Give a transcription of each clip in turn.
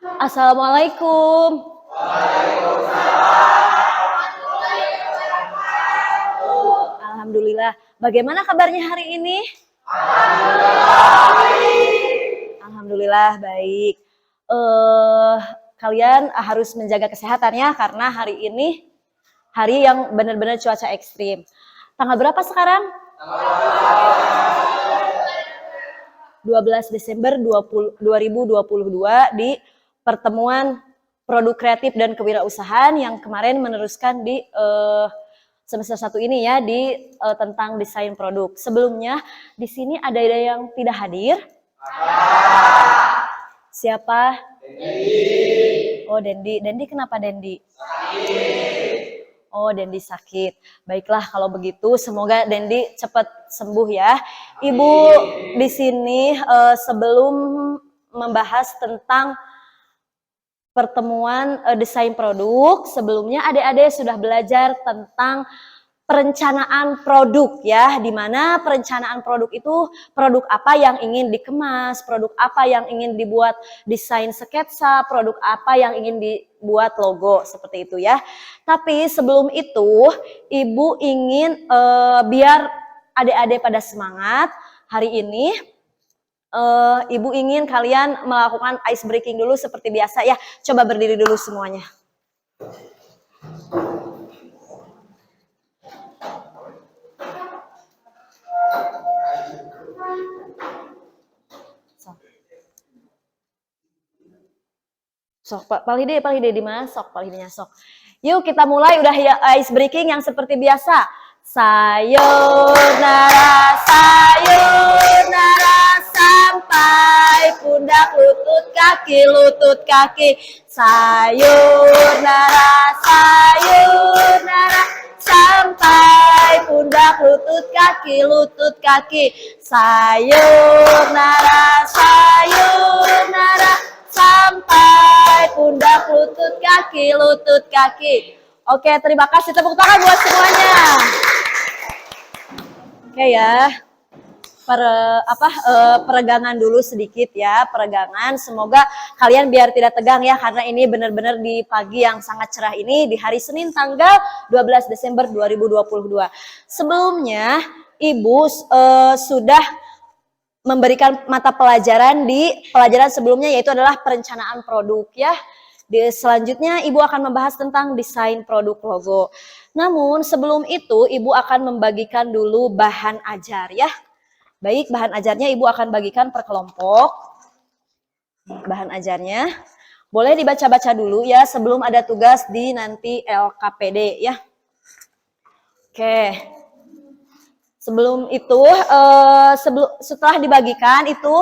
Assalamualaikum. Alhamdulillah. Bagaimana kabarnya hari ini? Alhamdulillah baik. Kalian harus menjaga kesehatannya karena hari ini hari yang benar-benar cuaca ekstrim. Tanggal berapa sekarang? 12 Desember 2022 di pertemuan produk kreatif dan kewirausahaan yang kemarin meneruskan di semester 1 ini ya di tentang desain produk. Sebelumnya di sini ada yang tidak hadir? Siapa? Dendi. Oh, Dendi. Dendi kenapa Dendi? Sakit. Oh, Dendi sakit. Baiklah kalau begitu semoga Dendi cepat sembuh ya. Ibu di sini sebelum membahas tentang pertemuan desain produk, sebelumnya adik-adik sudah belajar tentang perencanaan produk ya, di mana perencanaan produk itu produk apa yang ingin dikemas, produk apa yang ingin dibuat desain sketsa, produk apa yang ingin dibuat logo seperti itu ya. Tapi sebelum itu, Ibu ingin biar adik-adik pada semangat hari ini. Ibu ingin kalian melakukan ice breaking dulu seperti biasa ya. Coba berdiri dulu semuanya. Sok, Palhide di mana? Sok, Palhidenya sok. Yuk kita mulai udah ya ice breaking yang seperti biasa. Sayonara, sayonara sampai pundak lutut kaki. Sayonara, sayonara sampai pundak lutut kaki. Sayonara, sayonara sampai pundak lutut kaki. Oke, terima kasih, tepuk tangan buat semuanya. Oke ya, peregangan dulu sedikit ya, peregangan. Semoga kalian biar tidak tegang ya, karena ini benar-benar di pagi yang sangat cerah ini di hari Senin tanggal 12 Desember 2022. Sebelumnya, Ibu sudah memberikan mata pelajaran di pelajaran sebelumnya, yaitu adalah perencanaan produk ya. Selanjutnya Ibu akan membahas tentang desain produk logo. Namun sebelum itu Ibu akan membagikan dulu bahan ajar ya. Baik, bahan ajarnya Ibu akan bagikan per kelompok. Bahan ajarnya boleh dibaca-baca dulu ya sebelum ada tugas di nanti LKPD ya. Oke. Sebelum itu, setelah dibagikan itu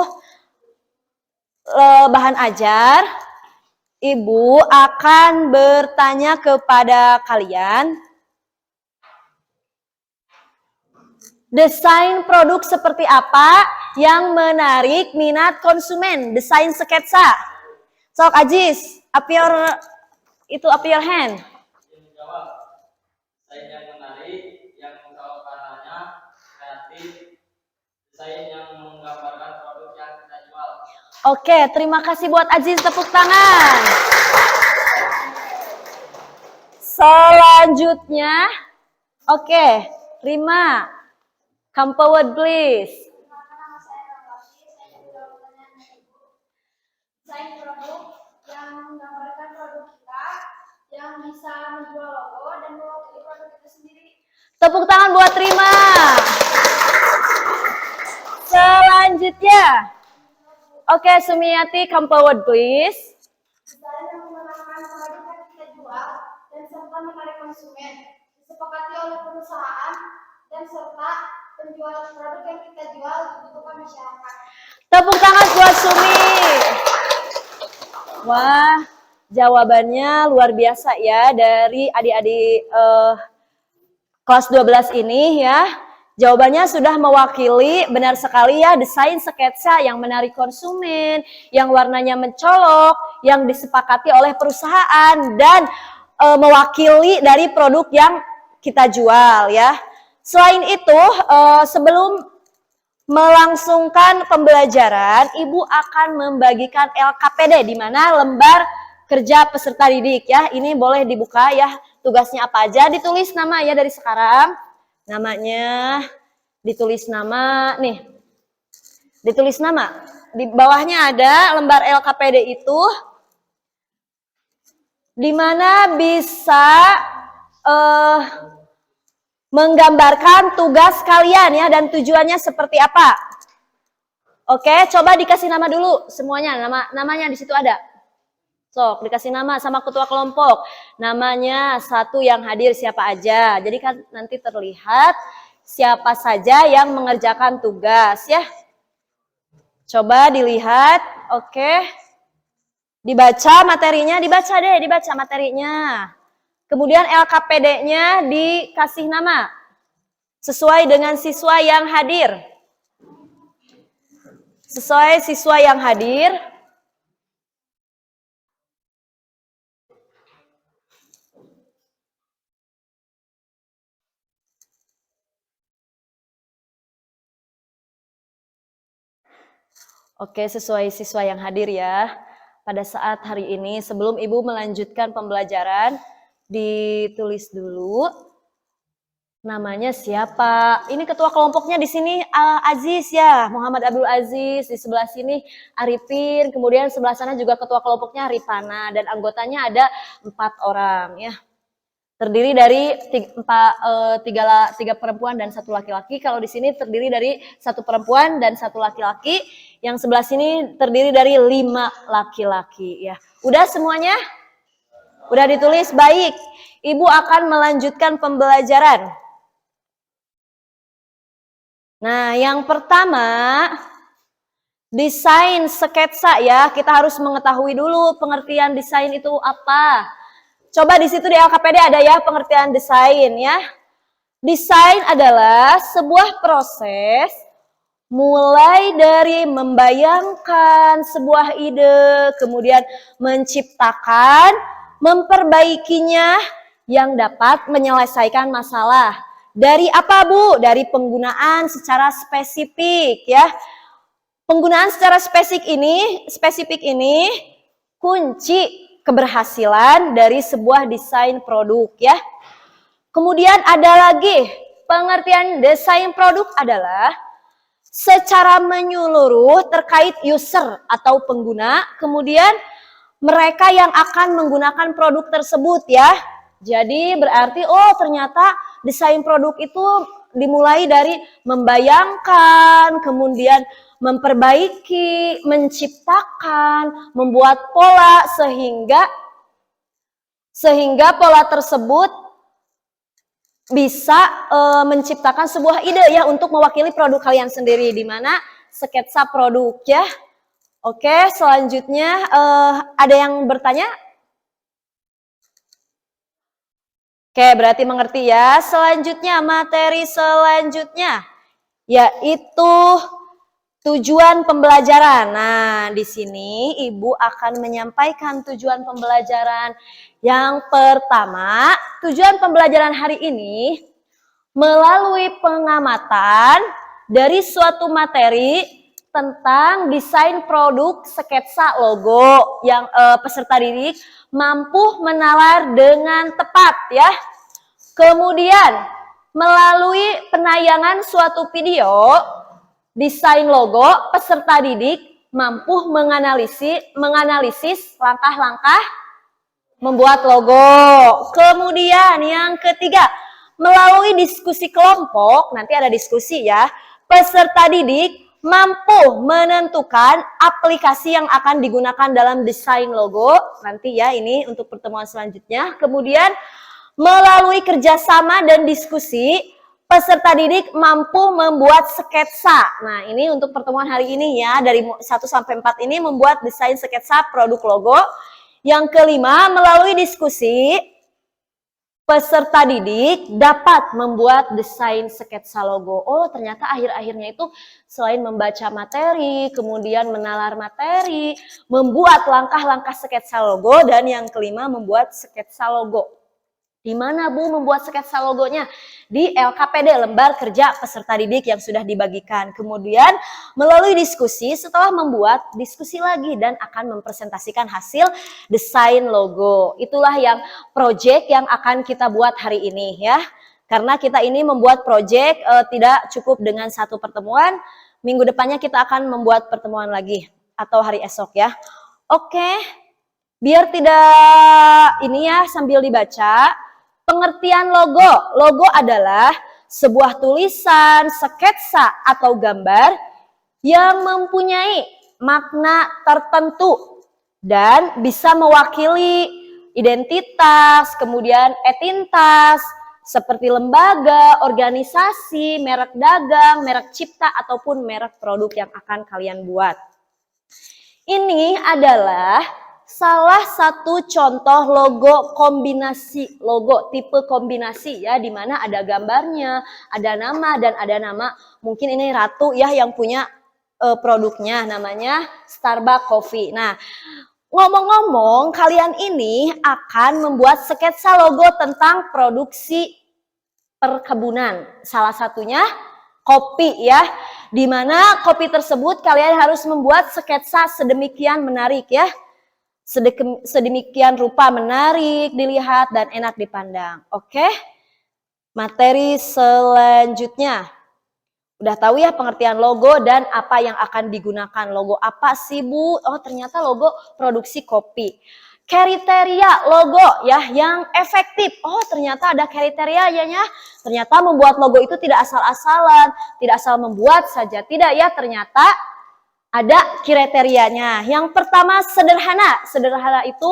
bahan ajar, Ibu akan bertanya kepada kalian, desain produk seperti apa yang menarik minat konsumen? Desain sketsa. Sok Ajis, up your hand. Desain yang menarik, yang warnanya kreatif, desain yang menggambarkan produk yang kita jual. Oke, terima kasih buat Aziz, tepuk tangan. Selanjutnya, oke, Rima, come forward please. Desain produk yang menggambarkan produk kita, yang bisa menjual logo dan mewakili produk kita sendiri. Tepuk tangan buat Rima. Selanjutnya, oke, Sumiati, come forward please. Desain yang menggunakan produk yang kita jual dan serta menarik konsumen, disepakati oleh perusahaan dan serta penjual produk yang kita jual dibutuhkan masyarakat. Tepuk tangan buat Sumi. Wah, jawabannya luar biasa ya dari adik-adik kelas 12 ini ya. Jawabannya sudah mewakili benar sekali ya, desain sketsa yang menarik konsumen, yang warnanya mencolok, yang disepakati oleh perusahaan dan mewakili dari produk yang kita jual ya. Selain itu, sebelum melangsungkan pembelajaran, Ibu akan membagikan LKPD, di mana lembar kerja peserta didik ya. Ini boleh dibuka ya, tugasnya apa aja, ditulis nama ya dari sekarang. Namanya, ditulis nama, nih. Ditulis nama. Di bawahnya ada lembar LKPD itu, di mana bisa menggambarkan tugas kalian ya dan tujuannya seperti apa. Oke, coba dikasih nama dulu semuanya. Namanya di situ ada. Sok, dikasih nama sama ketua kelompok. Namanya satu yang hadir siapa aja. Jadi kan nanti terlihat siapa saja yang mengerjakan tugas ya. Coba dilihat, oke. Dibaca materinya, dibaca materinya. Kemudian LKPD-nya dikasih nama sesuai dengan siswa yang hadir. Sesuai siswa yang hadir. Oke, sesuai siswa yang hadir ya. Pada saat hari ini, sebelum Ibu melanjutkan pembelajaran, ditulis dulu namanya siapa. Ini ketua kelompoknya di sini Aziz ya, Muhammad Abdul Aziz. Di sebelah sini Arifin, kemudian sebelah sana juga ketua kelompoknya Ripana, dan anggotanya ada 4 orang ya. Terdiri dari 3 perempuan dan 1 laki-laki. Kalau di sini terdiri dari 1 perempuan dan 1 laki-laki. Yang sebelah sini terdiri dari 5 laki-laki ya. Udah semuanya? Udah ditulis? Baik. Ibu akan melanjutkan pembelajaran. Nah, yang pertama desain sketsa ya. Kita harus mengetahui dulu pengertian desain itu apa. Coba di situ di LKPD ada ya pengertian desain ya. Desain adalah sebuah proses mulai dari membayangkan sebuah ide, kemudian menciptakan, memperbaikinya yang dapat menyelesaikan masalah. Dari apa Bu? Dari penggunaan secara spesifik ya. Penggunaan secara spesifik ini kunci keberhasilan dari sebuah desain produk ya. Kemudian ada lagi pengertian desain produk adalah secara menyeluruh terkait user atau pengguna, kemudian mereka yang akan menggunakan produk tersebut ya. Jadi berarti oh ternyata desain produk itu dimulai dari membayangkan, kemudian memperbaiki, menciptakan, membuat pola sehingga pola tersebut bisa menciptakan sebuah ide ya untuk mewakili produk kalian sendiri, di mana sketsa produk ya. Oke, selanjutnya ada yang bertanya? Oke, berarti mengerti ya. Selanjutnya, materi selanjutnya yaitu tujuan pembelajaran. Nah, di sini Ibu akan menyampaikan tujuan pembelajaran. Yang pertama, tujuan pembelajaran hari ini melalui pengamatan dari suatu materi tentang desain produk sketsa logo yang peserta didik mampu menalar dengan tepat ya. Kemudian, melalui penayangan suatu video desain logo, peserta didik mampu menganalisis langkah-langkah membuat logo. Kemudian yang ketiga, melalui diskusi kelompok, nanti ada diskusi ya, peserta didik mampu menentukan aplikasi yang akan digunakan dalam desain logo. Nanti ya ini untuk pertemuan selanjutnya. Kemudian melalui kerjasama dan diskusi, peserta didik mampu membuat sketsa. Nah, ini untuk pertemuan hari ini ya, dari 1 sampai 4 ini membuat desain sketsa produk logo. Yang kelima, melalui diskusi, peserta didik dapat membuat desain sketsa logo. Oh, ternyata akhir-akhirnya itu selain membaca materi, kemudian menalar materi, membuat langkah-langkah sketsa logo, dan yang kelima membuat sketsa logo. Di mana Bu membuat sketsa logonya? Di LKPD, lembar kerja peserta didik yang sudah dibagikan. Kemudian melalui diskusi, setelah membuat, diskusi lagi dan akan mempresentasikan hasil desain logo. Itulah yang project yang akan kita buat hari ini ya. Karena kita ini membuat project tidak cukup dengan satu pertemuan, minggu depannya kita akan membuat pertemuan lagi atau hari esok ya. Oke, biar tidak ini ya sambil dibaca. Pengertian logo. Logo adalah sebuah tulisan, sketsa, atau gambar yang mempunyai makna tertentu dan bisa mewakili identitas, kemudian entitas, seperti lembaga, organisasi, merek dagang, merek cipta, ataupun merek produk yang akan kalian buat. Ini adalah salah satu contoh logo kombinasi, logo tipe kombinasi ya, di mana ada gambarnya, ada nama dan ada nama. Mungkin ini Ratu ya yang punya produknya, namanya Starbucks Coffee. Nah, ngomong-ngomong, kalian ini akan membuat sketsa logo tentang produksi perkebunan. Salah satunya kopi ya, di mana kopi tersebut kalian harus membuat sketsa sedemikian menarik ya. Sedemikian rupa menarik dilihat dan enak dipandang. Oke, materi selanjutnya. Udah tahu ya pengertian logo dan apa yang akan digunakan. Logo apa sih Bu? Oh ternyata logo produksi kopi. Kriteria logo ya yang efektif. Oh ternyata ada kriterianya. Ternyata membuat logo itu tidak asal-asalan, tidak asal membuat saja. Tidak ya, ternyata ada kriterianya. Yang pertama sederhana. Sederhana itu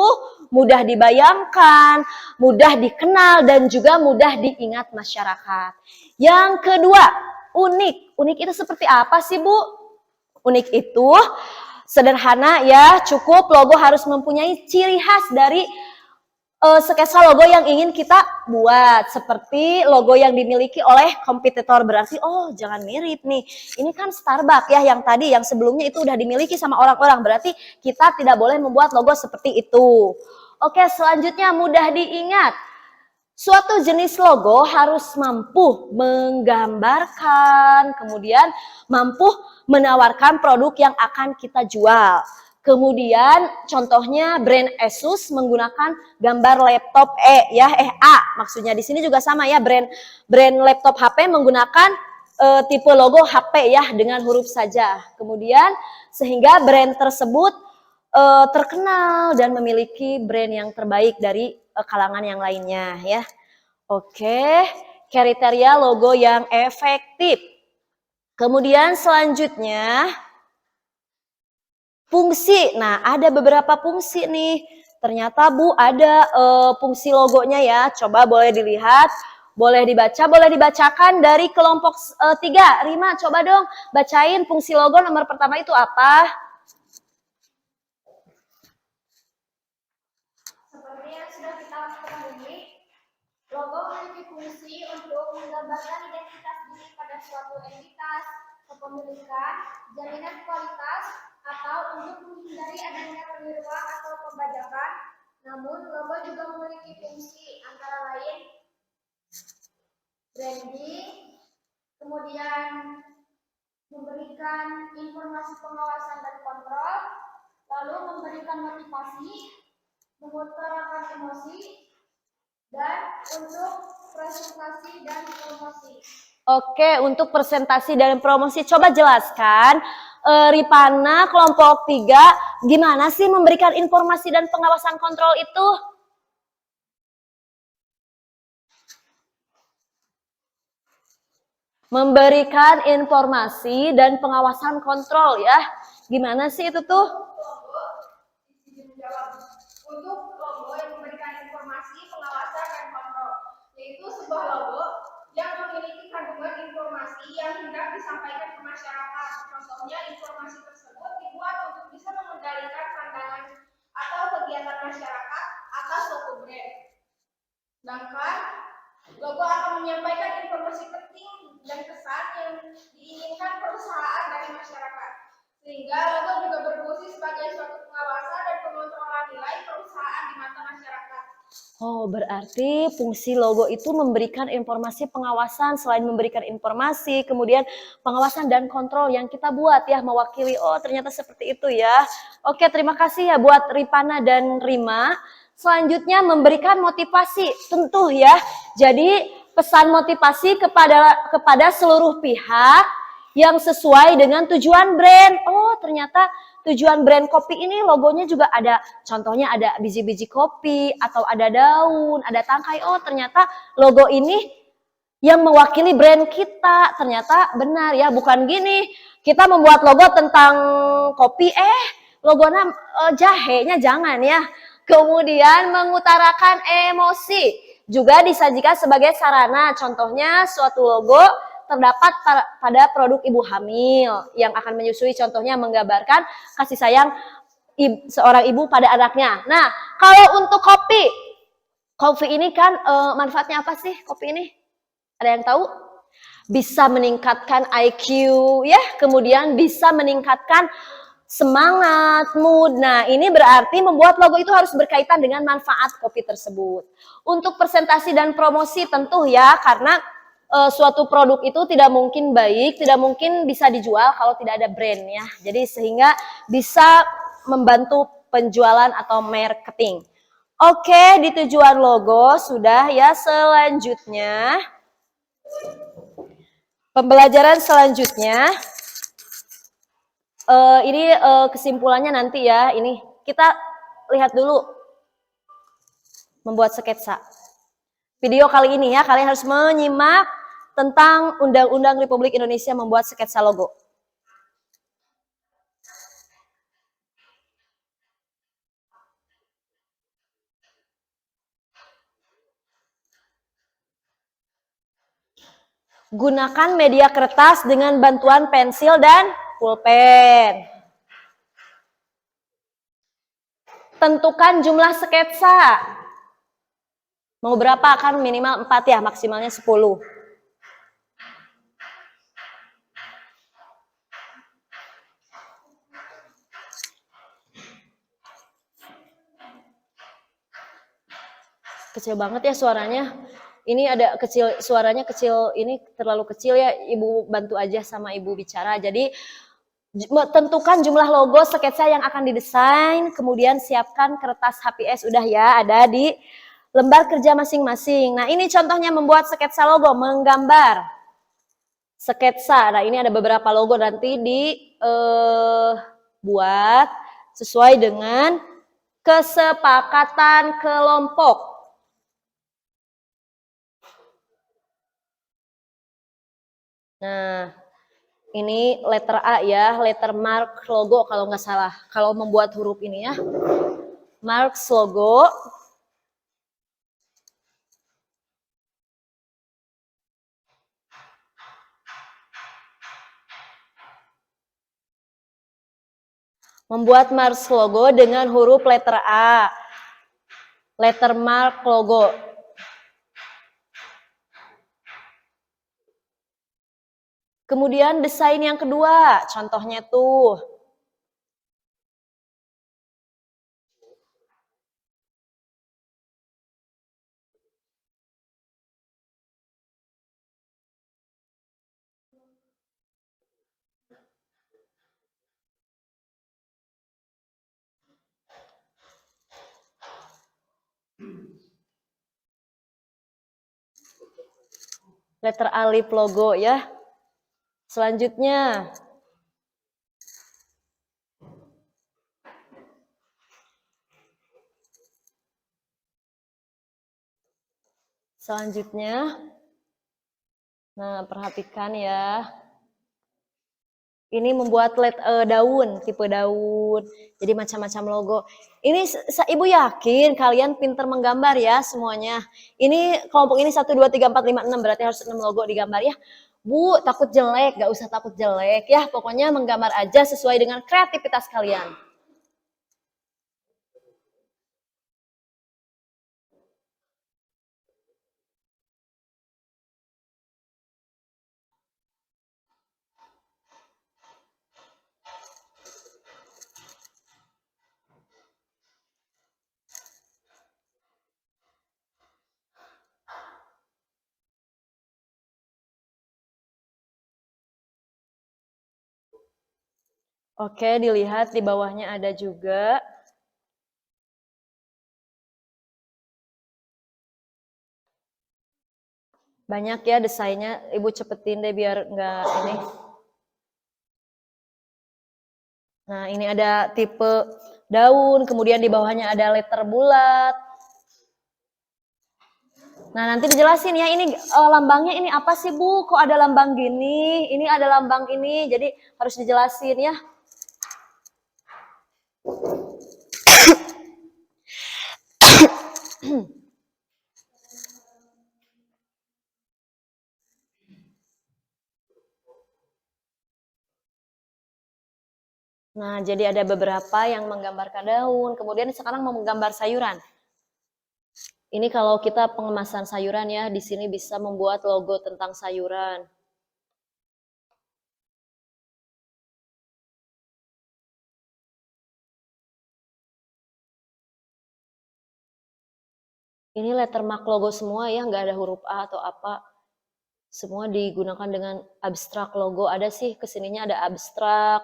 mudah dibayangkan, mudah dikenal, dan juga mudah diingat masyarakat. Yang kedua, unik. Unik itu seperti apa sih Bu? Unik itu sederhana ya, cukup logo harus mempunyai ciri khas dari sketsa logo yang ingin kita buat, seperti logo yang dimiliki oleh kompetitor. Berarti oh jangan mirip nih, ini kan Starbucks ya, yang tadi yang sebelumnya itu udah dimiliki sama orang-orang, berarti kita tidak boleh membuat logo seperti itu. Oke, selanjutnya mudah diingat. Suatu jenis logo harus mampu menggambarkan, kemudian mampu menawarkan produk yang akan kita jual. Kemudian contohnya brand Asus menggunakan gambar laptop A, maksudnya di sini juga sama ya, brand laptop HP menggunakan tipe logo HP ya dengan huruf saja. Kemudian sehingga brand tersebut terkenal dan memiliki brand yang terbaik dari kalangan yang lainnya ya. Oke, kriteria logo yang efektif. Kemudian selanjutnya fungsi. Nah, ada beberapa fungsi nih. Ternyata Bu ada fungsi logonya ya. Coba boleh dilihat, boleh dibaca, boleh dibacakan dari kelompok 3. Rima, coba dong bacain fungsi logo nomor pertama itu apa? Seperti yang sudah kita ketahui, logo memiliki fungsi untuk menggambarkan identitas diri pada suatu entitas, kepemilikan, jaminan kualitas, atau untuk menghindari adanya peniruan atau pembajakan. Namun, logo juga memiliki fungsi antara lain branding, kemudian memberikan informasi pengawasan dan kontrol, lalu memberikan motivasi, mengutarakan emosi, dan untuk presentasi dan promosi. Oke, untuk presentasi dan promosi, coba jelaskan Ripana kelompok 3, gimana sih memberikan informasi dan pengawasan kontrol itu? Memberikan informasi dan pengawasan kontrol ya, gimana sih itu tuh? Untuk logo yang memberikan informasi, pengawasan, dan kontrol, yaitu sebuah logo yang memiliki kandungan informasi yang hendak disampaikan ke masyarakat. Contohnya, informasi tersebut dibuat untuk bisa mengendalikan pandangan atau kegiatan masyarakat atas suatu brand. Sedangkan logo akan menyampaikan informasi penting dan kesan yang diinginkan perusahaan dari masyarakat. Sehingga logo juga berfungsi sebagai suatu pengawasan dan pengontrolan nilai perusahaan di mata masyarakat. Oh, berarti fungsi logo itu memberikan informasi pengawasan, selain memberikan informasi, kemudian pengawasan dan kontrol yang kita buat ya, mewakili. Oh, ternyata seperti itu ya. Oke, terima kasih ya buat Ripana dan Rima. Selanjutnya memberikan motivasi, tentu ya. Jadi pesan motivasi kepada seluruh pihak yang sesuai dengan tujuan brand. Oh, ternyata tujuan brand kopi ini logonya juga ada, contohnya ada biji-biji kopi atau ada daun, ada tangkai. Oh, ternyata logo ini yang mewakili brand kita. Ternyata benar ya, bukan gini. Kita membuat logo tentang kopi, logonya jahenya jangan ya. Kemudian mengutarakan emosi juga disajikan sebagai sarana. Contohnya suatu logo terdapat pada produk ibu hamil yang akan menyusui, contohnya menggambarkan kasih sayang seorang ibu pada anaknya. Nah, kalau untuk kopi ini kan manfaatnya apa sih kopi ini? Ada yang tahu? Bisa meningkatkan IQ ya, kemudian bisa meningkatkan semangat, mood. Nah, ini berarti membuat logo itu harus berkaitan dengan manfaat kopi tersebut. Untuk presentasi dan promosi tentu ya, karena suatu produk itu tidak mungkin baik, tidak mungkin bisa dijual kalau tidak ada brand ya. Jadi sehingga bisa membantu penjualan atau marketing. Oke, di tujuan logo sudah ya. Selanjutnya, pembelajaran selanjutnya, ini kesimpulannya nanti ya. Ini kita lihat dulu membuat sketsa. Video kali ini ya, kalian harus menyimak tentang Undang-Undang Republik Indonesia membuat sketsa logo. Gunakan media kertas dengan bantuan pensil dan pulpen. Tentukan jumlah sketsa. Mau berapa? Kan minimal 4 ya, maksimalnya 10. Kecil banget ya suaranya. Ini ada kecil, suaranya kecil, ini terlalu kecil ya, Ibu bantu aja sama Ibu bicara. Jadi tentukan jumlah logo sketsa yang akan didesain, kemudian siapkan kertas HPS, udah ya, ada di lembar kerja masing-masing. Nah, ini contohnya membuat sketsa logo, menggambar sketsa. Nah, ini ada beberapa logo, nanti dibuat sesuai dengan kesepakatan kelompok. Nah, ini letter A ya, letter mark logo kalau nggak salah. Kalau membuat huruf ini ya, marks logo. Membuat marks logo dengan huruf letter A, letter mark logo. Kemudian desain yang kedua, contohnya tuh. Letter alif logo ya. Selanjutnya. Nah, perhatikan ya. Ini membuat daun, tipe daun. Jadi macam-macam logo. Ini Ibu yakin kalian pinter menggambar ya semuanya. Ini kelompok ini 1, 2, 3, 4, 5, 6. Berarti harus 6 logo digambar ya. Bu, takut jelek, gak usah takut jelek ya. Pokoknya menggambar aja sesuai dengan kreativitas kalian. Oke, dilihat di bawahnya ada juga. Banyak ya desainnya, Ibu cepetin deh biar nggak ini. Nah, ini ada tipe daun, kemudian di bawahnya ada letter bulat. Nah, nanti dijelasin ya, ini lambangnya ini apa sih Bu? Kok ada lambang gini? Ini ada lambang ini, jadi harus dijelasin ya. Nah, jadi ada beberapa yang menggambarkan daun, kemudian sekarang mau menggambar sayuran. Ini kalau kita pengemasan sayuran ya, di sini bisa membuat logo tentang sayuran. Ini lettermark logo semua ya, nggak ada huruf A atau apa. Semua digunakan dengan abstrak logo. Ada sih, kesininya ada abstrak,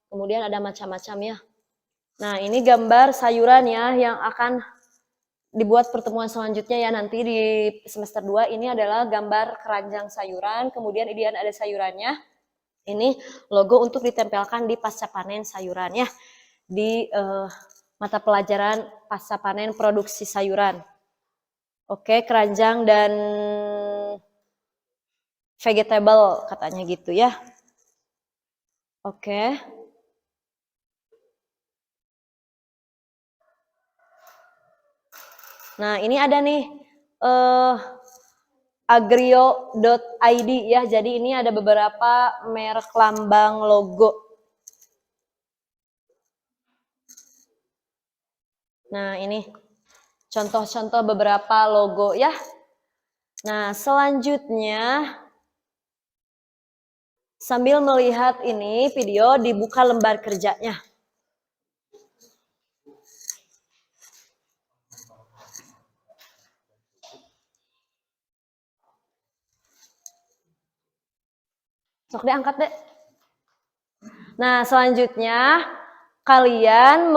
kemudian ada macam-macam ya. Nah, ini gambar sayuran ya, yang akan dibuat pertemuan selanjutnya ya, nanti di semester 2 ini adalah gambar keranjang sayuran, kemudian ini ada sayurannya. Ini logo untuk ditempelkan di pasca panen sayuran ya, di mata pelajaran pasca panen produksi sayuran. Oke, keranjang dan vegetable katanya gitu ya. Oke. Nah, ini ada nih agrio.id ya. Jadi ini ada beberapa merek lambang logo. Nah, ini contoh-contoh beberapa logo ya. Nah, selanjutnya sambil melihat ini video, dibuka lembar kerjanya. Sok deh, angkat deh. Nah, selanjutnya kalian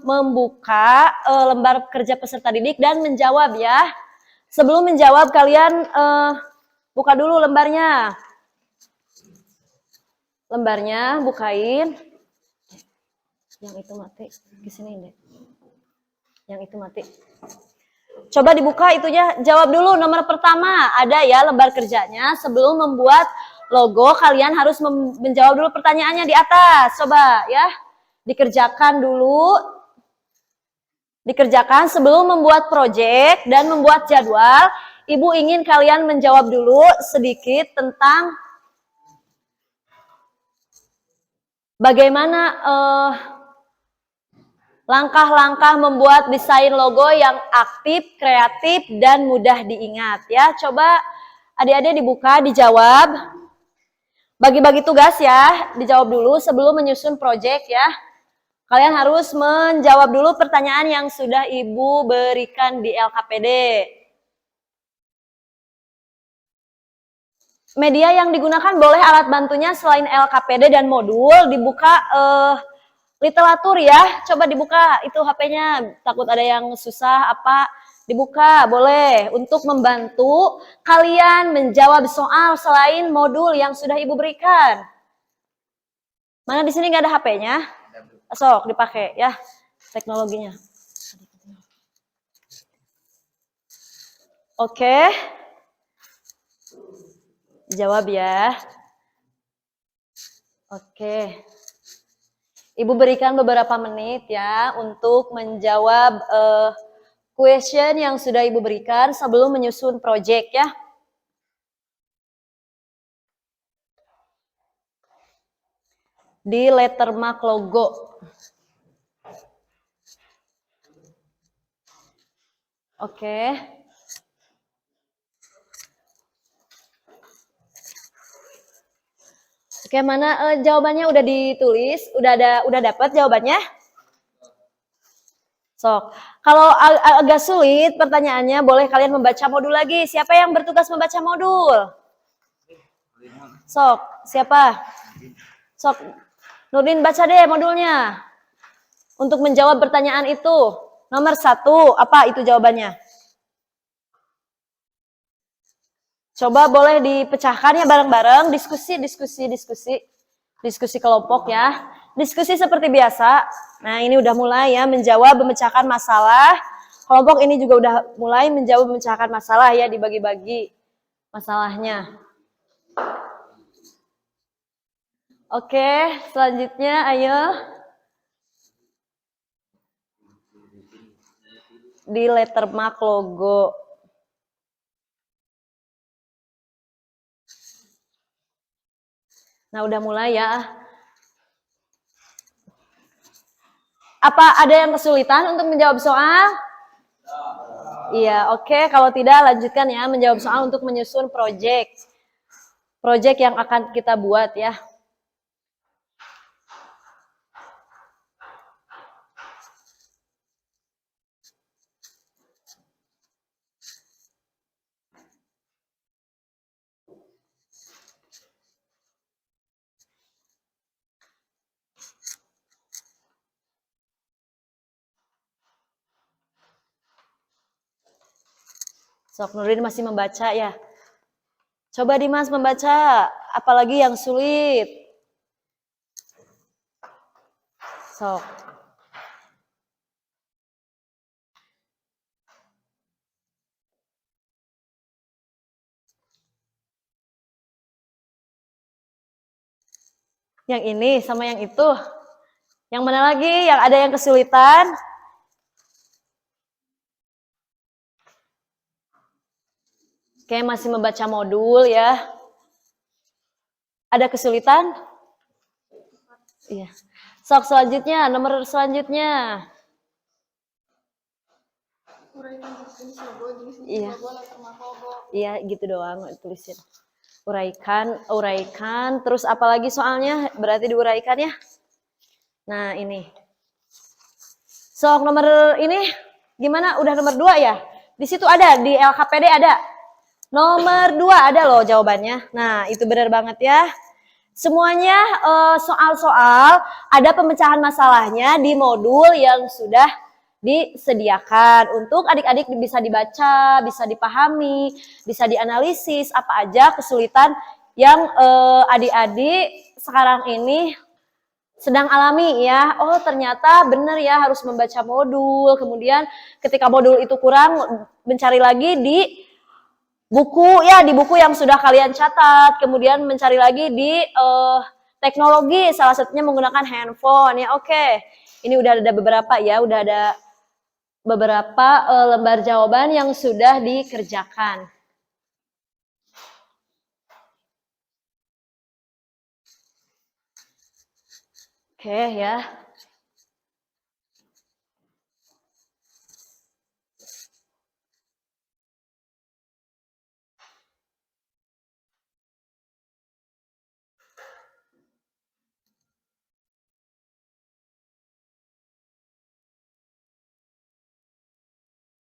membuka lembar kerja peserta didik dan menjawab ya. Sebelum menjawab kalian buka dulu lembarnya. Lembarnya bukain. Yang itu mati, di sini deh. Yang itu mati. Coba dibuka itunya, jawab dulu nomor pertama. Ada ya lembar kerjanya. Sebelum membuat logo, kalian harus menjawab dulu pertanyaannya di atas. Coba ya, dikerjakan dulu. Dikerjakan sebelum membuat proyek dan membuat jadwal. Ibu ingin kalian menjawab dulu sedikit tentang bagaimana langkah-langkah membuat desain logo yang aktif, kreatif, dan mudah diingat ya. Coba adik-adik dibuka, dijawab. Bagi-bagi tugas ya, dijawab dulu sebelum menyusun proyek ya. Kalian harus menjawab dulu pertanyaan yang sudah Ibu berikan di LKPD. Media yang digunakan boleh alat bantunya selain LKPD dan modul, dibuka literatur ya, coba dibuka itu HP-nya, takut ada yang susah apa, dibuka boleh untuk membantu kalian menjawab soal selain modul yang sudah Ibu berikan. Mana di sini nggak ada HP-nya? Sok dipakai ya teknologinya. Oke. Jawab ya. Oke. Ibu berikan beberapa menit ya untuk menjawab question yang sudah Ibu berikan sebelum menyusun project ya. Di lettermark logo. Oke. Oke, mana jawabannya udah ditulis? Udah dapat jawabannya? Sok. Kalau agak sulit pertanyaannya, boleh kalian membaca modul lagi. Siapa yang bertugas membaca modul? Sok, siapa? Sok. Nurdin baca deh modulnya. Untuk menjawab pertanyaan itu. Nomor 1, apa itu jawabannya? Coba boleh dipecahkan ya bareng-bareng, diskusi kelompok ya. Diskusi seperti biasa. Nah, ini udah mulai ya menjawab, memecahkan masalah. Kelompok ini juga udah mulai menjawab, memecahkan masalah ya, dibagi-bagi masalahnya. Oke, selanjutnya ayo. Di lettermark logo. Nah, udah mulai ya. Apa ada yang kesulitan untuk menjawab soal? Iya, oke. Kalau tidak, lanjutkan ya menjawab soal untuk menyusun project. Project yang akan kita buat ya. Sok Nurdin masih membaca ya. Coba Dimas membaca, apalagi yang sulit. Sok. Yang ini sama yang itu. Yang mana lagi? Yang ada yang kesulitan? Oke, masih membaca modul ya. Ada kesulitan? Iya. Sok selanjutnya, nomor selanjutnya. Iya. Iya, gitu doang tulisin. Uraikan, terus apalagi soalnya? Berarti diuraikan ya. Nah, ini. Sok nomor ini gimana? Udah nomor 2 ya? Di situ ada, di LKPD ada. Nomor 2 ada loh jawabannya. Nah, itu benar banget ya. Semuanya soal-soal ada pemecahan masalahnya di modul yang sudah disediakan. Untuk adik-adik bisa dibaca, bisa dipahami, bisa dianalisis apa aja kesulitan yang adik-adik sekarang ini sedang alami ya. Oh, ternyata benar ya harus membaca modul. Kemudian ketika modul itu kurang, mencari lagi di buku ya, di buku yang sudah kalian catat, kemudian mencari lagi di teknologi, salah satunya menggunakan handphone ya. Oke, ini udah ada beberapa ya, udah ada beberapa lembar jawaban yang sudah dikerjakan. Oke ya.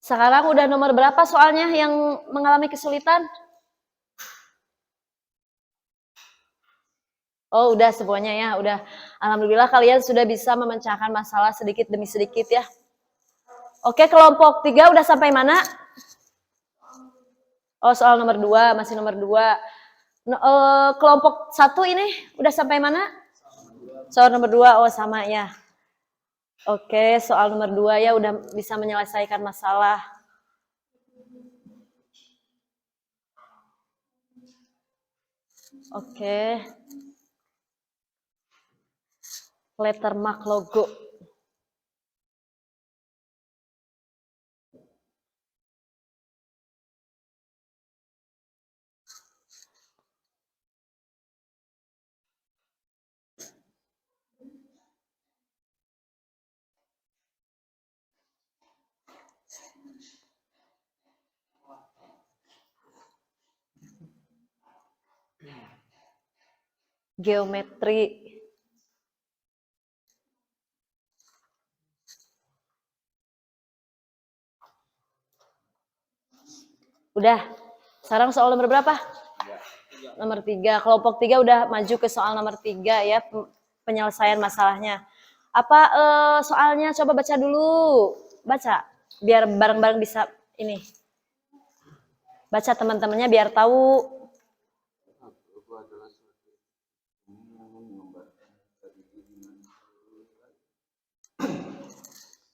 Sekarang udah nomor berapa soalnya yang mengalami kesulitan? Oh, udah semuanya ya, udah. Alhamdulillah kalian sudah bisa memecahkan masalah sedikit demi sedikit ya. Oke, kelompok 3 udah sampai mana? Oh, soal nomor 2, masih nomor 2. Kelompok 1 ini udah sampai mana? Soal nomor 2, oh sama ya. Oke, soal nomor 2 ya udah bisa menyelesaikan masalah. Oke. Lettermark logo. Geometri. Udah. Sekarang soal nomor berapa? Nomor 3. Kelompok 3 udah maju ke soal nomor 3 ya. penyelesaian masalahnya. Apa soalnya? Coba baca dulu. Baca. Biar bareng-bareng bisa ini. Baca teman-temannya biar tahu.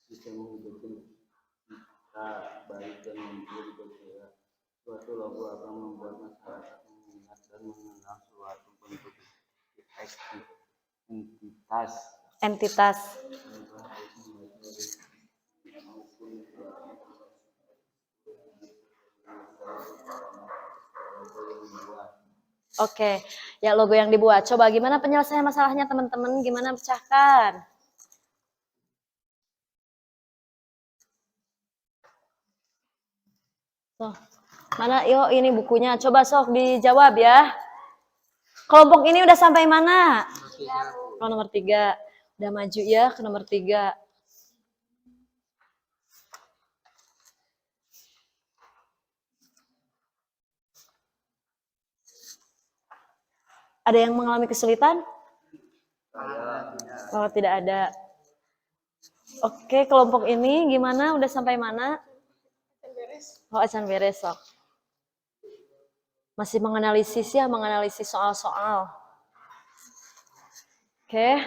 Bisa mewujudkan cita baik dan muncul berbeda. Suatu logo akan membuat masyarakat mengingat dan mengenal suatu bentuk entitas. Entitas. Oke, ya logo yang dibuat. Coba gimana penyelesaian masalahnya teman-teman? Gimana pecahkan? Tuh, mana? Yuk, ini bukunya. Coba sok dijawab ya. Kelompok ini udah sampai mana? Oh, nomor 3. Udah maju ya ke nomor 3. Ada yang mengalami kesulitan? Oh, tidak ada. Oke, kelompok ini gimana? Udah sampai mana? Oh, acan beres sok. Masih menganalisis ya, menganalisis soal-soal. Oke.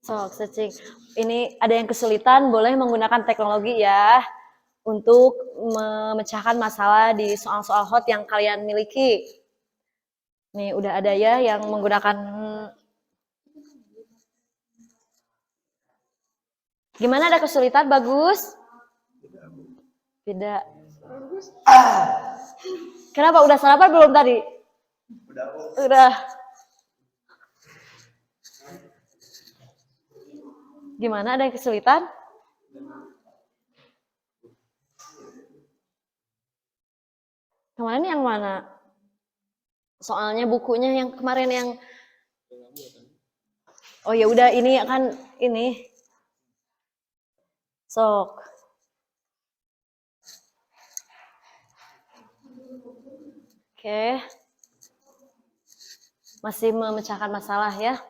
Sok, searching. Ini ada yang kesulitan, boleh menggunakan teknologi ya untuk memecahkan masalah di soal-soal hot yang kalian miliki. Nih, udah ada ya yang menggunakan. Gimana, ada kesulitan? Bagus? Tidak. Kenapa? Udah sarapan belum tadi? Udah. Gimana, ada yang kesulitan? Kemarin yang mana? Soalnya bukunya yang kemarin yang. Oh ya udah, ini kan ini. Sok. Oke. Masih memecahkan masalah ya.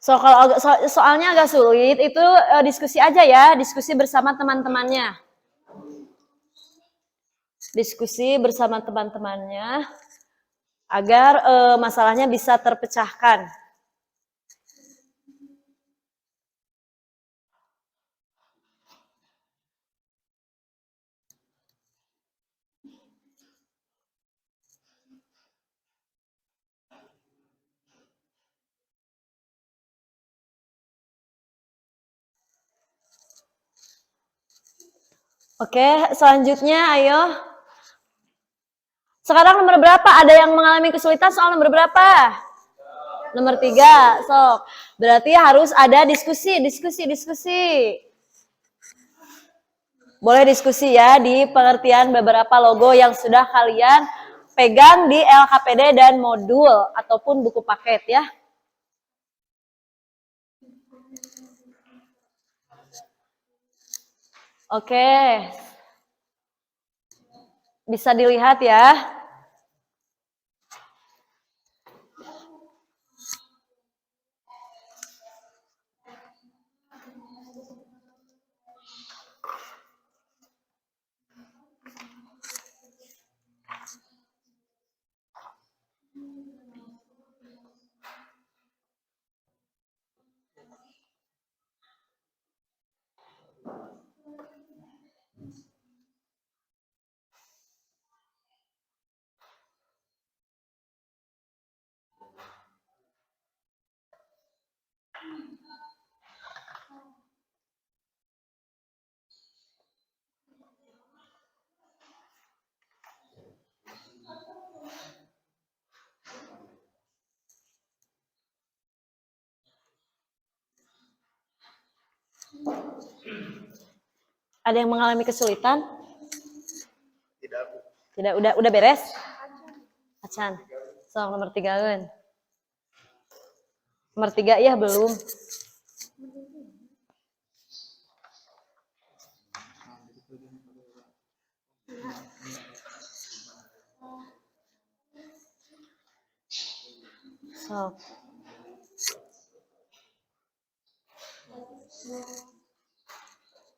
So, kalau soalnya agak sulit, itu diskusi aja ya, diskusi bersama teman-temannya. Diskusi bersama teman-temannya agar masalahnya bisa terpecahkan. Oke, selanjutnya ayo. Sekarang nomor berapa? Ada yang mengalami kesulitan soal nomor berapa? Nomor 3, sok. Berarti harus ada diskusi. Boleh diskusi ya di pengertian beberapa logo yang sudah kalian pegang di LKPD dan modul ataupun buku paket ya. Oke. Bisa dilihat ya. Ada yang mengalami kesulitan? Tidak. Tidak, udah beres? Acan. So, nomor 3 kan. Nomor 3 ya belum. So.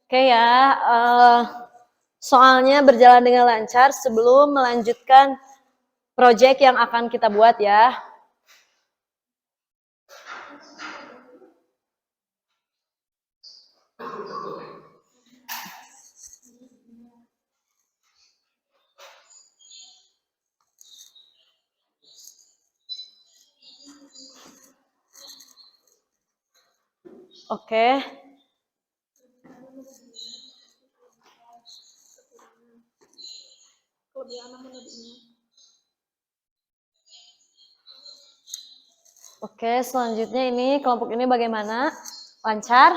Oke ya, soalnya berjalan dengan lancar sebelum melanjutkan proyek yang akan kita buat ya. Oke. Oke, selanjutnya ini kelompok ini bagaimana? Lancar?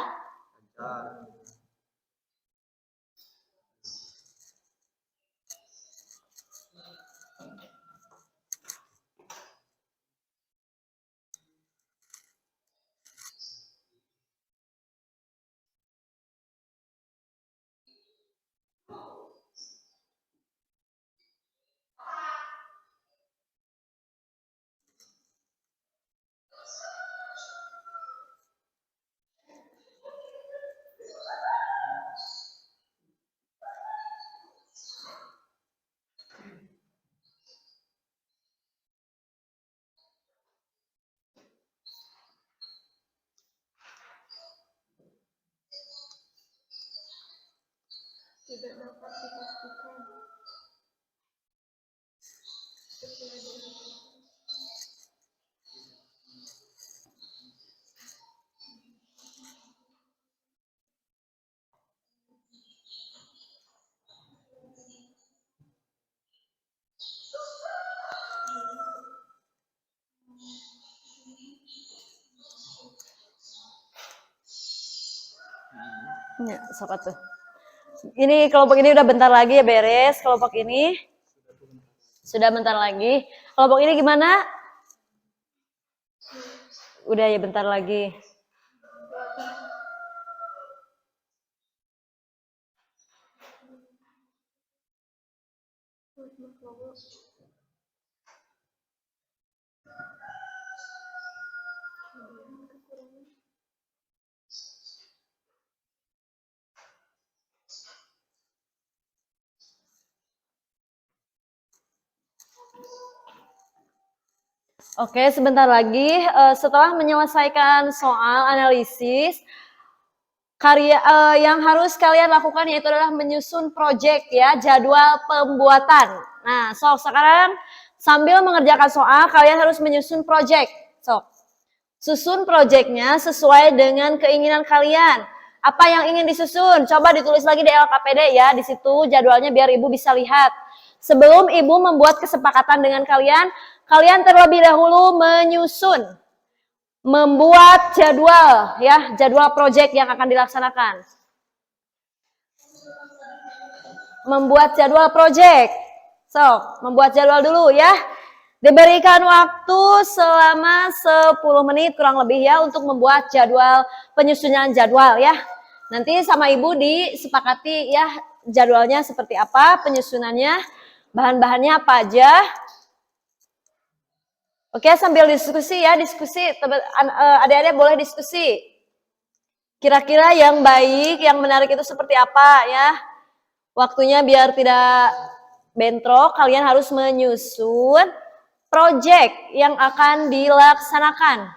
Tidak dapat dipastikan. Ya, sok atuh. Ini kelompok ini udah bentar lagi ya beres. Kelompok ini sudah bentar lagi. Kelompok ini gimana? Udah ya bentar lagi. Oke, sebentar lagi setelah menyelesaikan soal analisis, karya yang harus kalian lakukan yaitu adalah menyusun proyek ya, jadwal pembuatan. Nah, sekarang sambil mengerjakan soal, kalian harus menyusun proyek. Susun proyeknya sesuai dengan keinginan kalian. Apa yang ingin disusun? Coba ditulis lagi di LKPD ya, di situ jadwalnya biar Ibu bisa lihat. Sebelum Ibu membuat kesepakatan dengan kalian, kalian terlebih dahulu membuat jadwal ya, jadwal proyek yang akan dilaksanakan. Membuat jadwal proyek. Membuat jadwal dulu ya. Diberikan waktu selama 10 menit kurang lebih ya untuk membuat jadwal, penyusunan jadwal ya. Nanti sama Ibu disepakati ya jadwalnya seperti apa, penyusunannya, bahan-bahannya apa aja. Oke, sambil diskusi ya, adik-adik boleh diskusi. Kira-kira yang baik, yang menarik itu seperti apa ya. Waktunya biar tidak bentrok, kalian harus menyusun proyek yang akan dilaksanakan.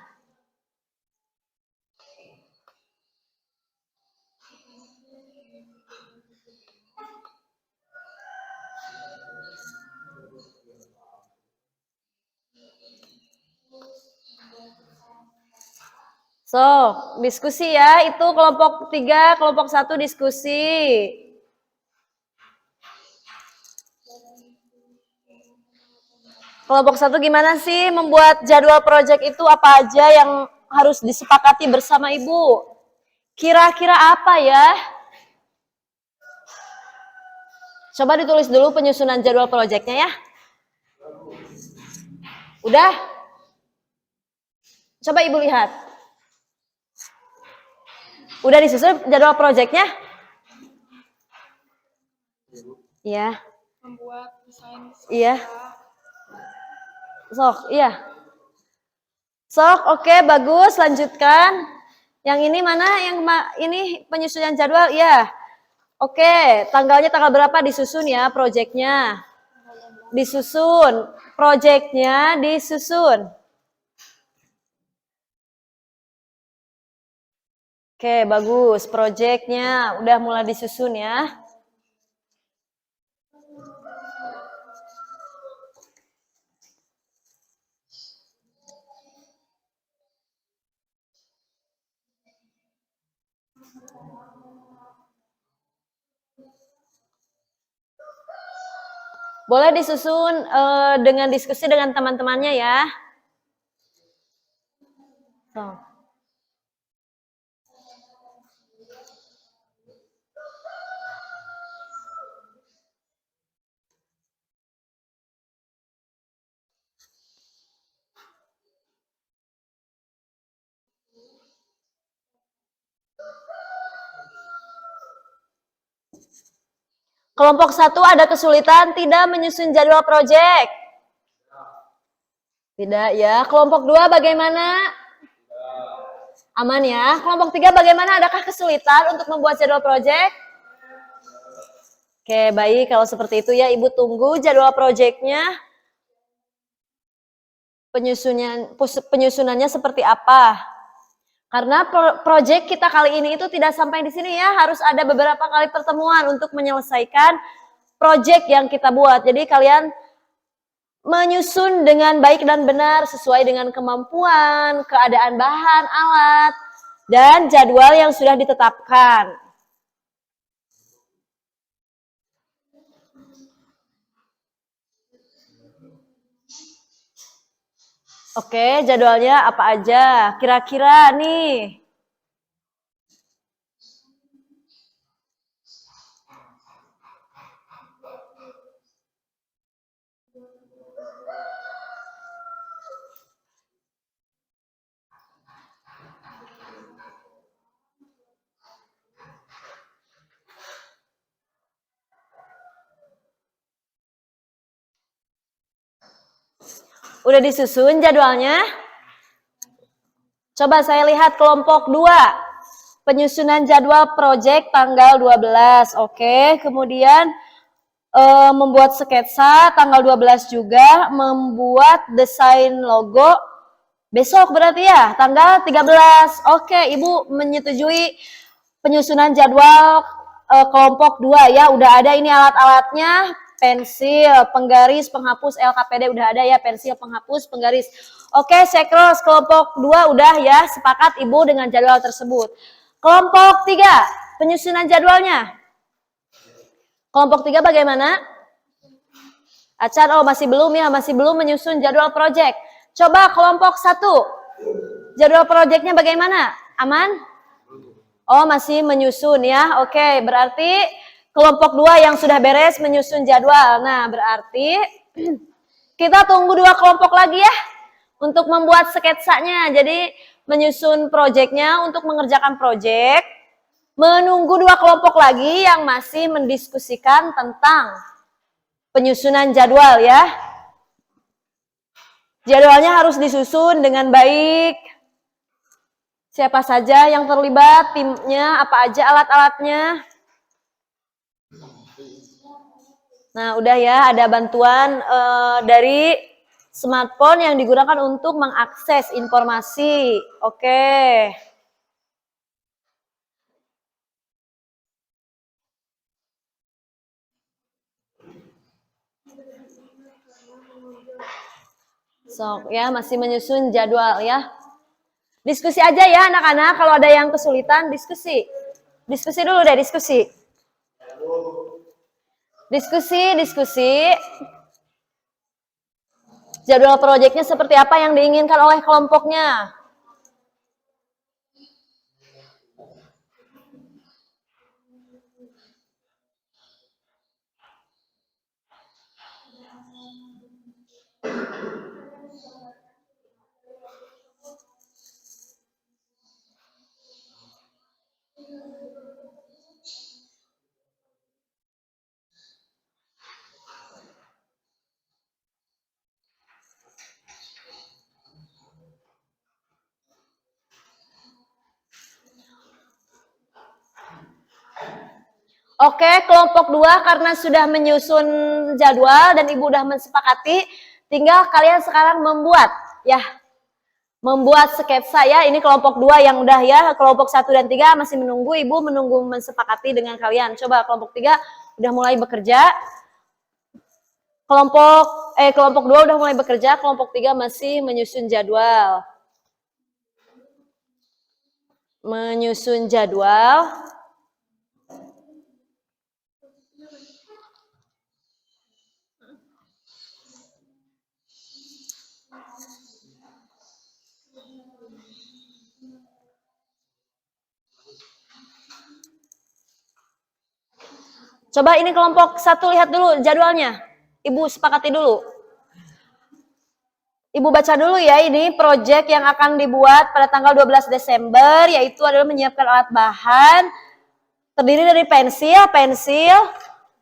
Diskusi ya, itu kelompok 3, kelompok 1 diskusi. Kelompok 1 gimana sih membuat jadwal proyek itu, apa aja yang harus disepakati bersama Ibu? Kira-kira apa ya? Coba ditulis dulu penyusunan jadwal proyeknya ya. Udah? Coba Ibu lihat. Udah disusun jadwal proyeknya? Iya. Membuat desain. Iya. Sok, iya. Sok, oke, bagus, lanjutkan. Yang ini mana? Yang ini penyusunan jadwal, iya. Oke, tanggalnya tanggal berapa disusun ya proyeknya? Disusun, proyeknya disusun. Oke, bagus, proyeknya udah mulai disusun ya. Boleh disusun dengan diskusi dengan teman-temannya ya. Tuh. Kelompok 1 ada kesulitan tidak menyusun jadwal proyek? Tidak ya. Kelompok 2 bagaimana? Aman ya. Kelompok 3 bagaimana? Adakah kesulitan untuk membuat jadwal proyek? Oke, baik. Kalau seperti itu ya, Ibu tunggu jadwal proyeknya. Penyusunannya seperti apa? Karena proyek kita kali ini itu tidak sampai di sini ya, harus ada beberapa kali pertemuan untuk menyelesaikan proyek yang kita buat. Jadi kalian menyusun dengan baik dan benar sesuai dengan kemampuan, keadaan bahan, alat, dan jadwal yang sudah ditetapkan. Oke, jadwalnya apa aja? Kira-kira nih. Udah disusun jadwalnya? Coba saya lihat kelompok 2. Penyusunan jadwal proyek tanggal 12. Oke, kemudian membuat sketsa tanggal 12 juga, membuat desain logo besok berarti ya, tanggal 13. Oke, Ibu menyetujui penyusunan jadwal kelompok 2 ya. Udah ada ini alat-alatnya. Pensil, penggaris, penghapus, LKPD udah ada ya, pensil, penghapus, penggaris. Oke, sekros kelompok 2 udah ya, sepakat Ibu dengan jadwal tersebut. Kelompok 3, penyusunan jadwalnya. Kelompok 3 bagaimana? Acan, oh masih belum ya, masih belum menyusun jadwal proyek. Coba kelompok 1, jadwal proyeknya bagaimana? Aman? Oh masih menyusun ya, oke, berarti kelompok 2 yang sudah beres menyusun jadwal. Nah, berarti kita tunggu 2 kelompok lagi ya untuk membuat sketsanya. Jadi menyusun proyeknya untuk mengerjakan proyek. Menunggu 2 kelompok lagi yang masih mendiskusikan tentang penyusunan jadwal ya. Jadwalnya harus disusun dengan baik. Siapa saja yang terlibat, timnya, apa aja alat-alatnya. Nah, udah ya, ada bantuan dari smartphone yang digunakan untuk mengakses informasi. Oke. So, ya, masih menyusun jadwal ya. Diskusi aja ya anak-anak, kalau ada yang kesulitan, diskusi. Diskusi dulu deh, diskusi. Diskusi. Jadwal proyeknya seperti apa yang diinginkan oleh kelompoknya. Oke, kelompok 2 karena sudah menyusun jadwal dan Ibu udah mensepakati, tinggal kalian sekarang membuat ya. Membuat sketsa ya. Ini kelompok 2 yang udah ya. Kelompok 1 dan 3 masih menunggu, Ibu menunggu mensepakati dengan kalian. Coba kelompok 3 udah mulai bekerja. Kelompok 2 udah mulai bekerja, kelompok 3 masih menyusun jadwal. Menyusun jadwal. Coba ini kelompok 1 lihat dulu jadwalnya. Ibu sepakati dulu. Ibu baca dulu ya, ini proyek yang akan dibuat pada tanggal 12 Desember, yaitu adalah menyiapkan alat bahan, terdiri dari pensil,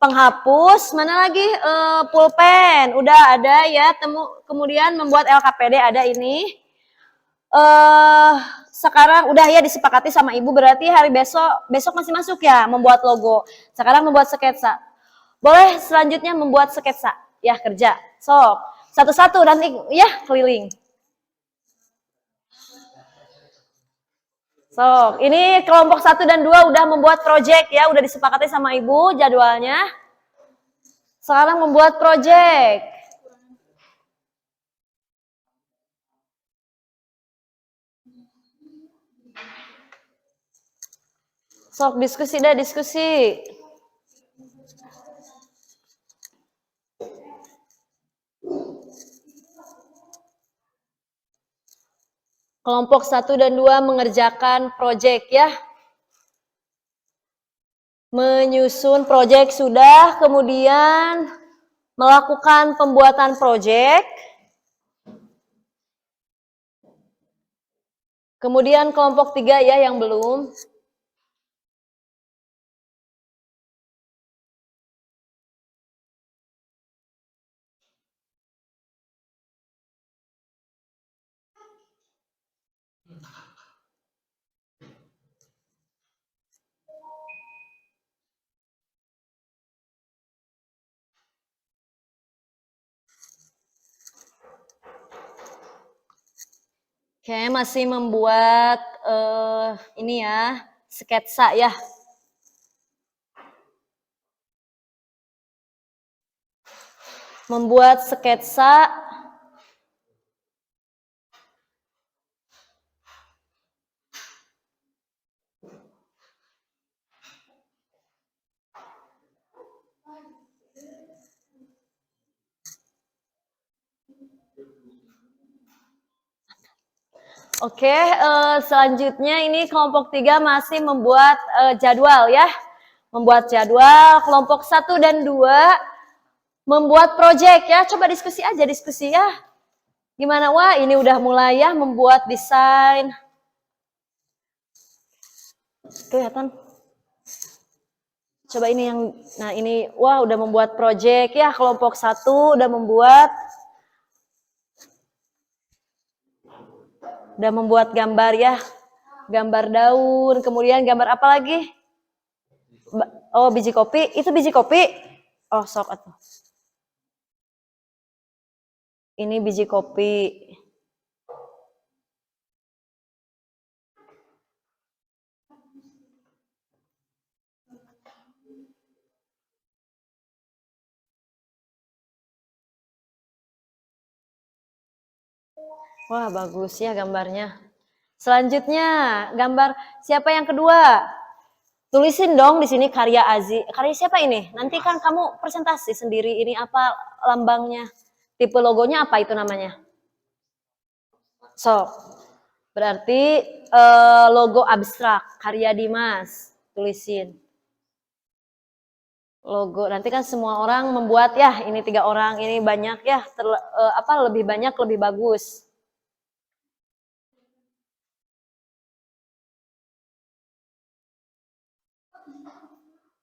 penghapus, mana lagi, pulpen, udah ada ya, kemudian membuat LKPD ada ini. Sekarang udah ya disepakati sama Ibu, berarti hari besok masih masuk ya membuat logo. Sekarang membuat sketsa. Boleh selanjutnya membuat sketsa. Ya kerja. Sok. Satu-satu nanti ya keliling. Sok. Ini kelompok 1 dan 2 udah membuat project ya. Udah disepakati sama Ibu jadwalnya. Sekarang membuat project. Sok diskusi dah diskusi. Kelompok 1 dan 2 mengerjakan proyek ya. Menyusun proyek sudah, kemudian melakukan pembuatan proyek. Kemudian kelompok 3 ya yang belum. Oke, masih membuat ini ya, sketsa ya. Membuat sketsa. Oke, selanjutnya ini kelompok 3 masih membuat jadwal ya. Membuat jadwal, kelompok 1 dan 2 membuat proyek ya. Coba diskusi aja, diskusi ya. Gimana? Wah, ini udah mulai ya membuat desain. Kelihatan? Coba ini yang, nah ini, wah udah membuat proyek ya. Kelompok 1 udah membuat. Udah membuat gambar ya, gambar daun, kemudian gambar apa lagi? Oh, biji kopi, itu biji kopi. Oh, sok atuh. Ini biji kopi. Wah, bagus ya gambarnya. Selanjutnya, gambar siapa yang kedua? Tulisin dong di sini karya Azi. Karya siapa ini? Nanti kan kamu presentasi sendiri. Ini apa lambangnya? Tipe logonya apa itu namanya? So, berarti logo abstrak, karya Dimas. Tulisin. Logo, nanti kan semua orang membuat ya, ini 3 orang, ini banyak ya, lebih banyak lebih bagus.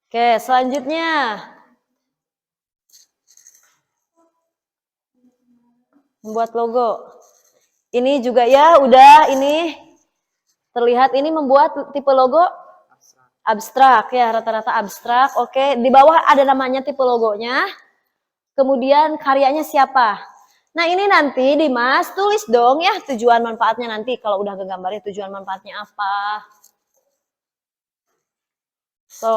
Oke, selanjutnya membuat logo. Ini juga ya, udah ini terlihat ini membuat tipe logo Abstrak ya, rata-rata abstrak. Oke, di bawah ada namanya, tipe logonya. Kemudian karyanya siapa? Nah ini nanti Dimas tulis dong ya tujuan manfaatnya nanti kalau udah ngegambarnya tujuan manfaatnya apa. So,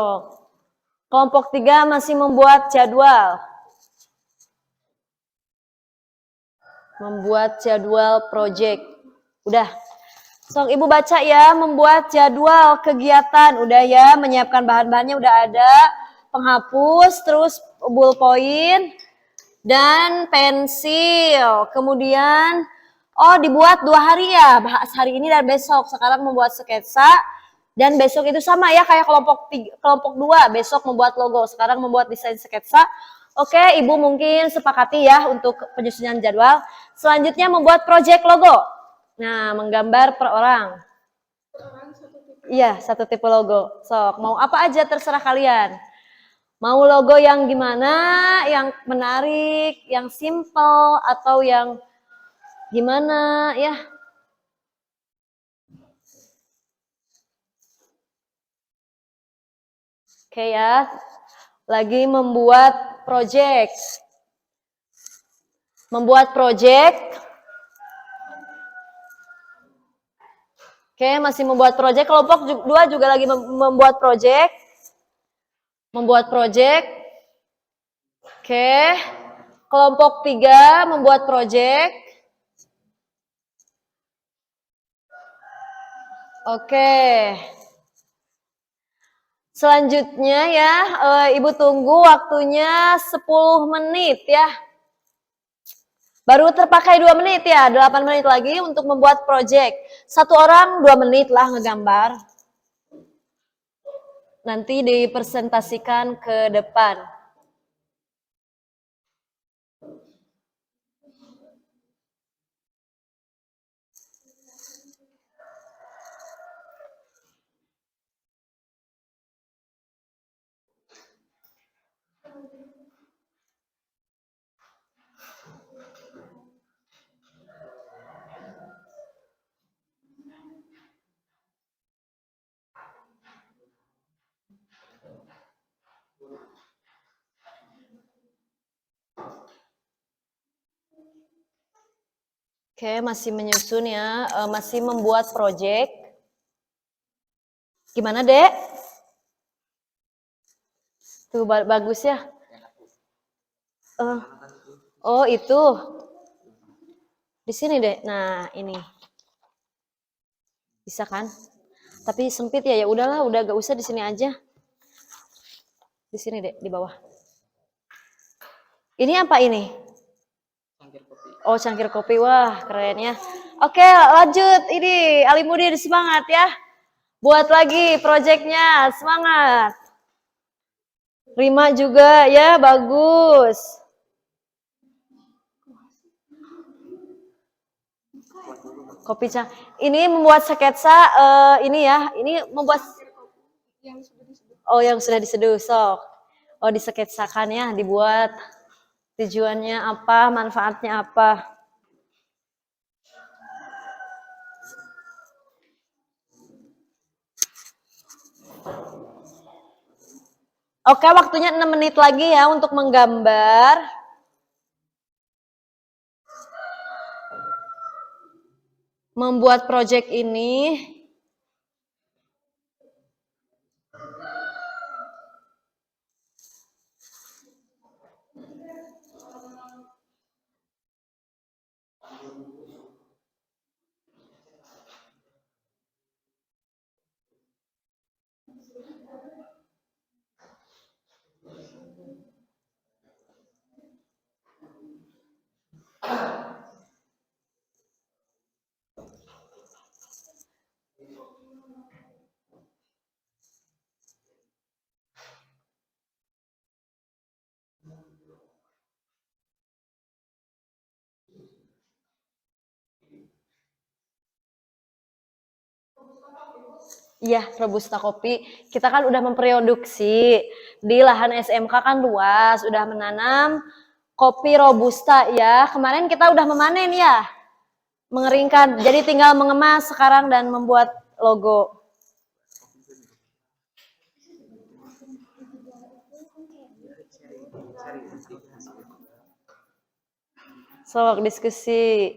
kelompok 3 masih membuat jadwal. Membuat jadwal project. Udah. Sok Ibu baca ya, membuat jadwal kegiatan. Udah ya, menyiapkan bahan-bahannya udah ada. Penghapus, terus ballpoint, dan pensil. Kemudian, oh dibuat 2 hari ya, bahas hari ini dan besok. Sekarang membuat sketsa, dan besok itu sama ya, kayak kelompok 2. Besok membuat logo, sekarang membuat desain sketsa. Oke, Ibu mungkin sepakati ya untuk penyusunan jadwal. Selanjutnya membuat project logo. Nah, menggambar per orang. Iya, 1 tipe logo. Sok, mau apa aja terserah kalian. Mau logo yang gimana, yang menarik, yang simple, atau yang gimana ya. Oke ya, lagi membuat project. Membuat project. Oke, masih membuat project. Kelompok 2 juga lagi membuat project. Membuat project. Oke. Kelompok 3 membuat project. Oke. Selanjutnya ya, Ibu tunggu waktunya 10 menit ya. Baru terpakai 2 menit ya, 8 menit lagi untuk membuat project. 1 orang 2 menit lah ngegambar. Nanti dipresentasikan ke depan. Oke, masih menyusun ya, masih membuat project. Gimana, Dek? Tuh bagus ya. Oh, itu. Di sini, Dek. Nah, ini. Bisa kan? Tapi sempit ya, ya udahlah, udah gak usah di sini aja. Di sini, Dek, di bawah. Ini apa ini? Cangkir kopi. Oh, cangkir kopi. Wah, keren ya. Oke, lanjut. Ini Alimudin semangat ya. Buat lagi projectnya, semangat. Rima juga ya, bagus. Kopi cang. Ini membuat sketsa, ini ya. Ini membuat. Oh, yang sudah diseduh. Sok. Oh, disketsakan ya, dibuat. Tujuannya apa, manfaatnya apa. Oke, waktunya 6 menit lagi ya untuk menggambar. Membuat project ini. Iya, Robusta kopi. Kita kan udah memproduksi di lahan SMK kan luas, udah menanam kopi Robusta ya. Kemarin kita udah memanen ya, mengeringkan. Jadi tinggal mengemas sekarang dan membuat logo. Sok diskusi.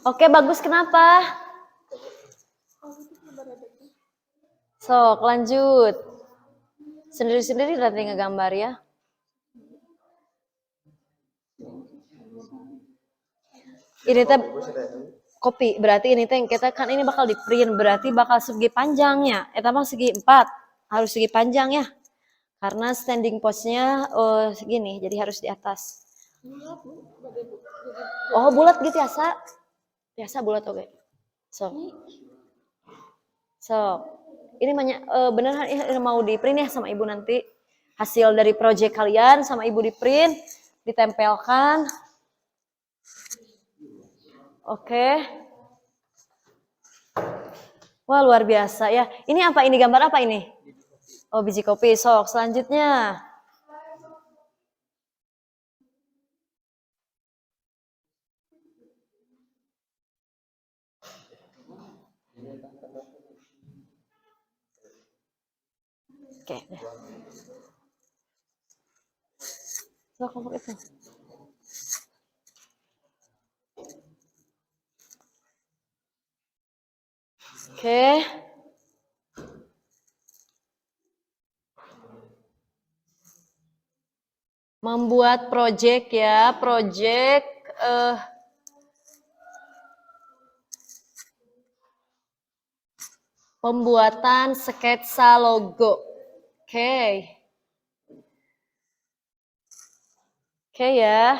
Oke, bagus. Kenapa? Sok, lanjut. Sendiri-sendiri nanti ngegambar ya. Ini teh kopi, berarti ini teh kita kan ini bakal di print, berarti bakal segi panjangnya. Eta mah segi 4, harus segi panjang ya. Karena standing pose-nya segini, jadi harus di atas. Oh, bulat gitu biasa. Biasa bulat oke. So. Ini beneran mau di print ya sama ibu nanti. Hasil dari project kalian sama ibu di print, ditempelkan. Oke. Wah, luar biasa ya. Ini apa ini? Gambar apa ini? Oh, biji kopi. Sok, selanjutnya. Oke. Sok, kompok itu. Oke. Membuat project ya, project pembuatan sketsa logo. Oke. Oke ya.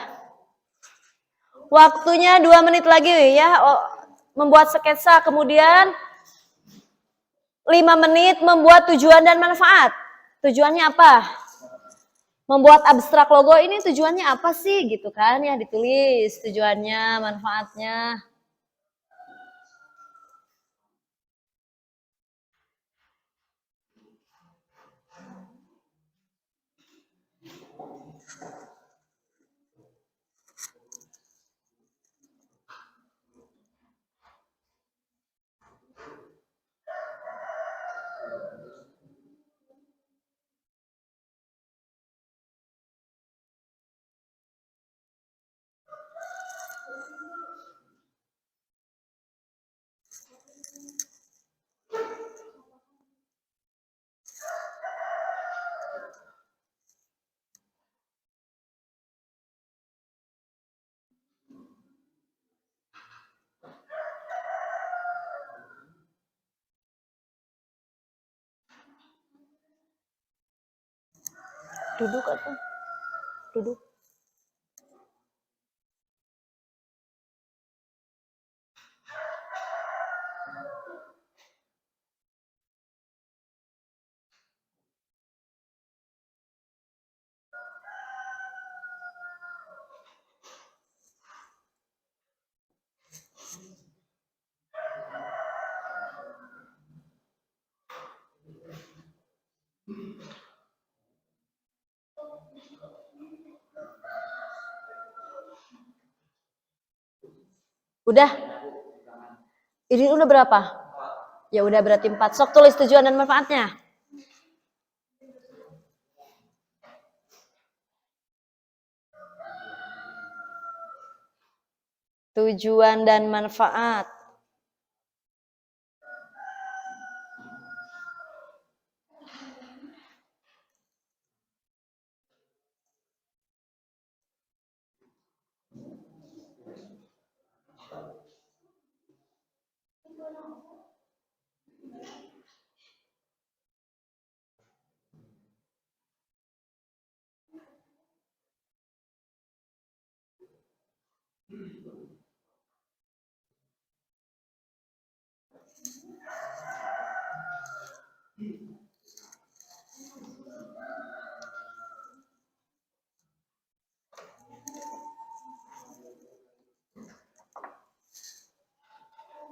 Waktunya 2 menit lagi ya. Membuat sketsa, kemudian 5 menit membuat tujuan dan manfaat. Tujuannya apa? Membuat abstrak logo ini tujuannya apa sih gitu kan ya, ditulis tujuannya, manfaatnya. Duduk atau duduk. Udah? Ini udah berapa? Ya udah berarti 4. Sok tulis tujuan dan manfaatnya. Tujuan dan manfaat.